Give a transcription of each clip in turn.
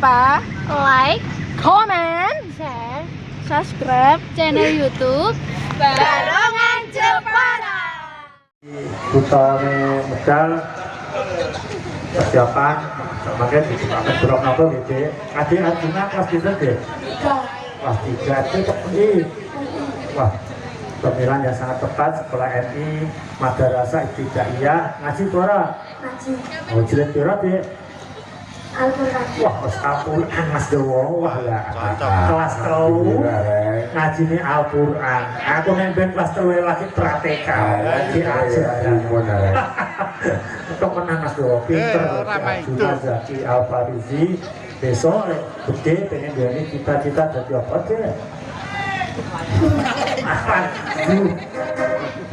lupa like, comment, share subscribe channel YouTube Barongan Jepara. Kutane medal persiapan makanya dibukakan buruk nopo gitu. Adik Arjuna kelas itu deh. Kelas 3 itu wah pemilihan yang sangat tepat sekolah MI Madrasah Ibtidaiyah ngaji pora. Ngaji. Oh jilid pira deh. Al-Quran. Wah wis Al-Quran Mas Dewo wah ya kelas 3 ngaji ini Al-Quran. Aku nembeng kelas 3 lagi praktika lagi ajaran. Temenan Mas Dewo pinter Arjuna Zaki Al-Farizi besok gede pengen jadi cita-cita jadi apa deh.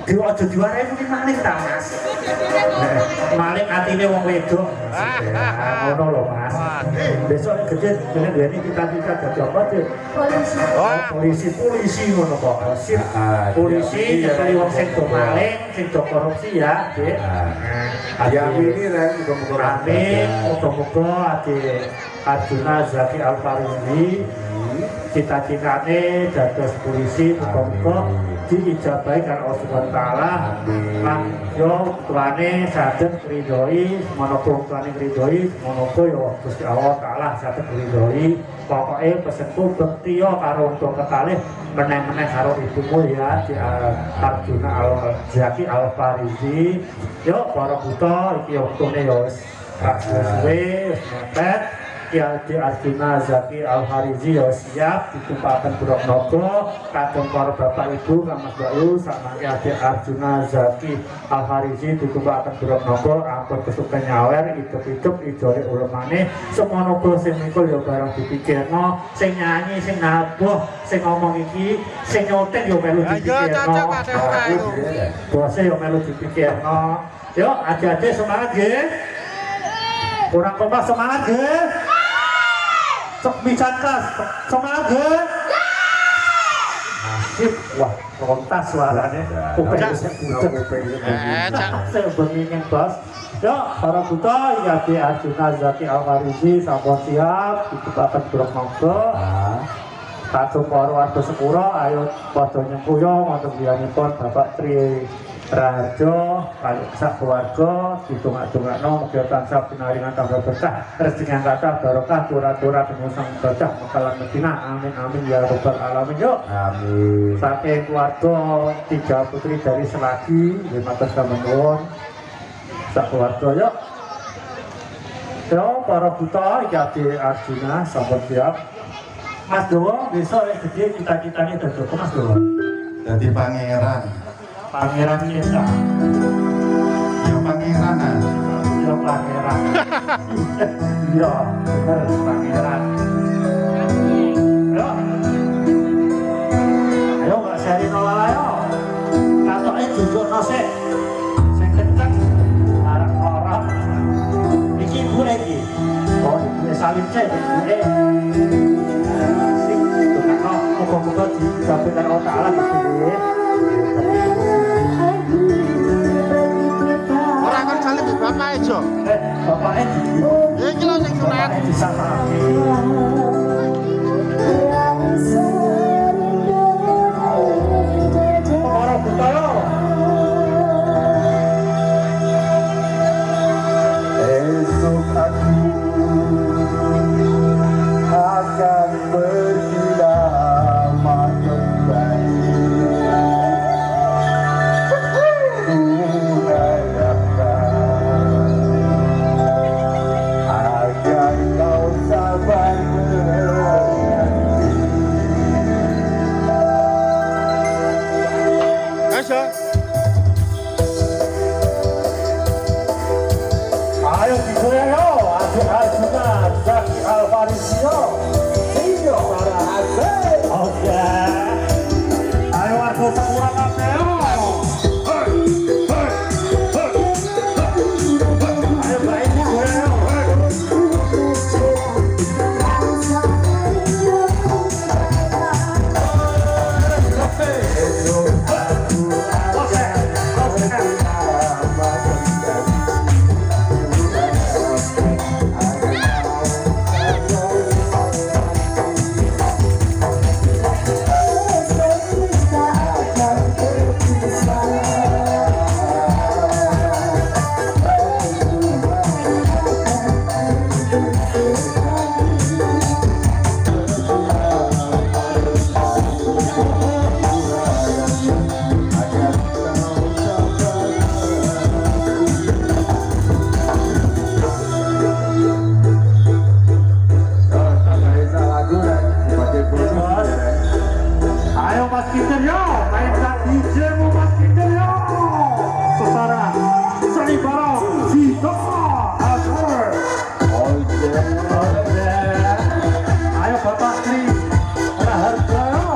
Dia aja juara itu maling ta Mas. Maling atine wong wedok. Ngono lho Mas. Besok gede pengen duweni cita-cita dadi apa sih? Polisi. Polisi ngono kok. Sip. Polisi nyekeli wong sing do maling, sing do korupsi ya, Dik. Ya ini Ren, muga-muga amin, muga-muga Adik Arjuna Zaki Al-Farizi cita-citane dados polisi muga-muga diijabahi karo Allah Subhanahu wa taala lan yo tuane saged ngridhoi menapa tuane ngridhoi menapa yo Gusti Allah taala saged ngridhoi pokoke pesenku bekti yo karo untuk kekalih meneh-meneh karo ibumu ya di Arjuna Zaki Al-Farizi yo para buta iki wektune yo wis suwe wis mepet ya di Arjuna Zaki Al-Farizi ya siap ditumpahaken buruk nopo kadang para bapak ibu Mas Bayu sama adik Arjuna Zaki Al-Farizi ditumpahaken buruk nopo ampun kesupen nyawer hidup-hidup idole ulemane semono sing mikul ya barang dipikirno sing nyanyi sing nabuh sing ngomong iki sing nyoting ya melu dipikirno bose ya melu dipikirno yuk adik-adik semangat nggih kurang kompak semangat nggih Mican kelas, semangat ya? Nasib, wah kontas suaranya kupingnya budak saya bermingin bos yuk, para buta, ya di Arjuna Zaki Al-Farizi sampun siap ditumpahaken buruk monggo kagem para warga sepura ayo padha nyengkuyo wonten griyanipun Bapak Tri Raharjo kali sak keluarga ditungak-tungakno mugi tansah pinaringan tambah berkah rezeki yang kathah barokah turah-turah penyusang berkah mekalan Medina amin amin ya rabbal alamin yuk amin saking keluarga 3 putri dari Selagi nggih matur nuwun sak keluarga yuk yo para buta iki Arjuna sampun siap Mas Dewo besok gede cita-citanya dadi apa Mas Dewo jadi pangeran kita ya pangeran ya pangeran iya bener pangeran ayo Mbak Seri Nolala yo katoknya jujur nosek sing kenceng arah orang iki ibu lagi oh ibu salim cek ibu sing tukang muka-muka dijabakan Allah Ta'ala gitu orang kan salim di bapak itu bapaknya ini lo yang sunat bapaknya disana Kinder yo, mainkan DJ Muhammad Kinder yo. Saudara, Sani Barong, Zito, Azhar. Oh yeah. Ayo Bapak Tri, ada harga yo.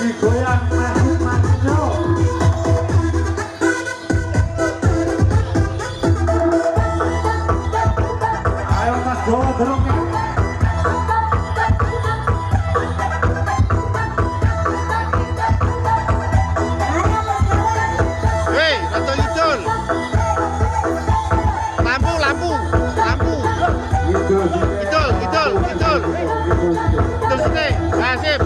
Digoyang masuk yo. Ayo Mas Jawa Gerongnya. Betul sini, nasib.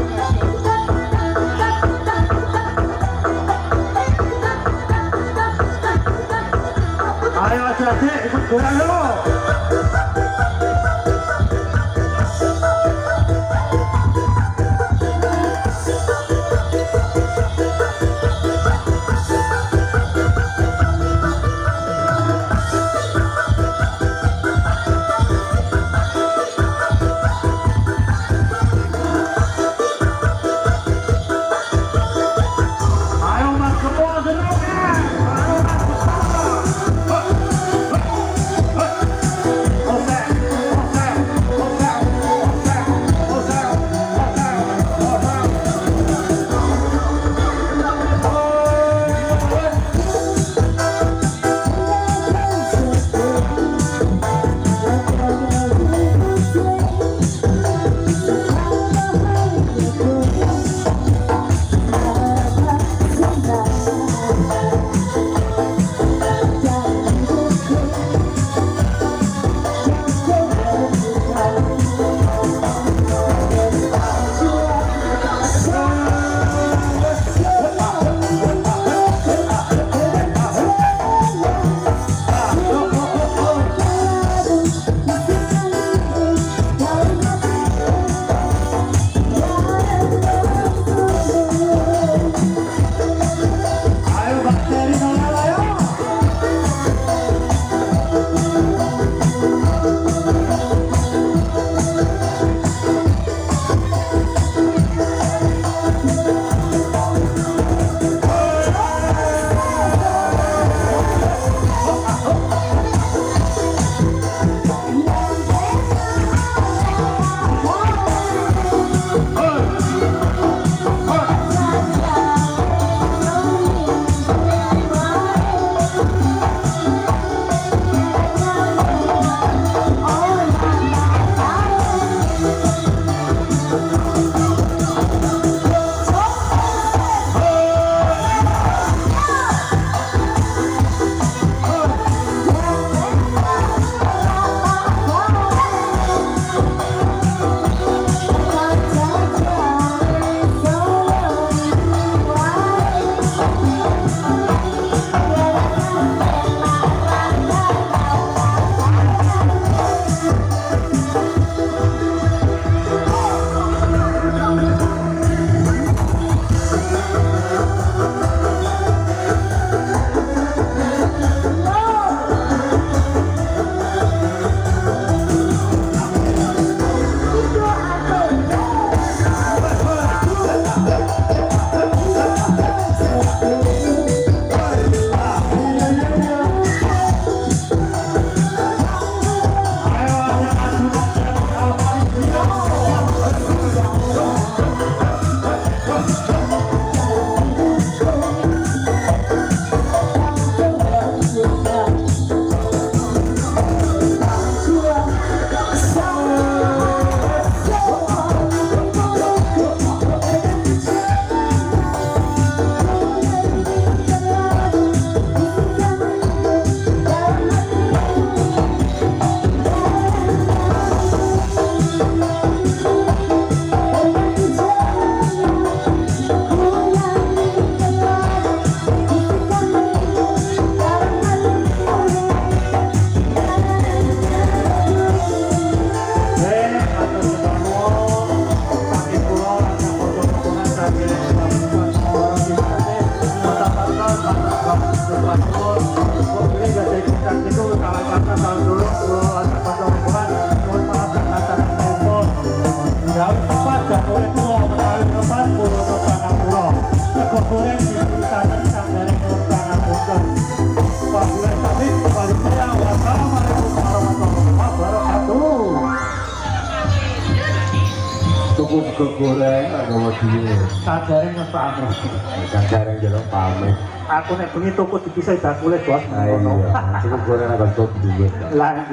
Ayo adik, ikut goyang dulu. Ayo Mas Kebo, gerongnya. Ayo Mas Kebo. tuku sego goreng nggawa dhewe. Sajare nyepame. Kan jarang jelok pamit. Aku nek bengi tuku dipisah bakule bos. Ayo, sego goreng nang kantor dhewe. Lah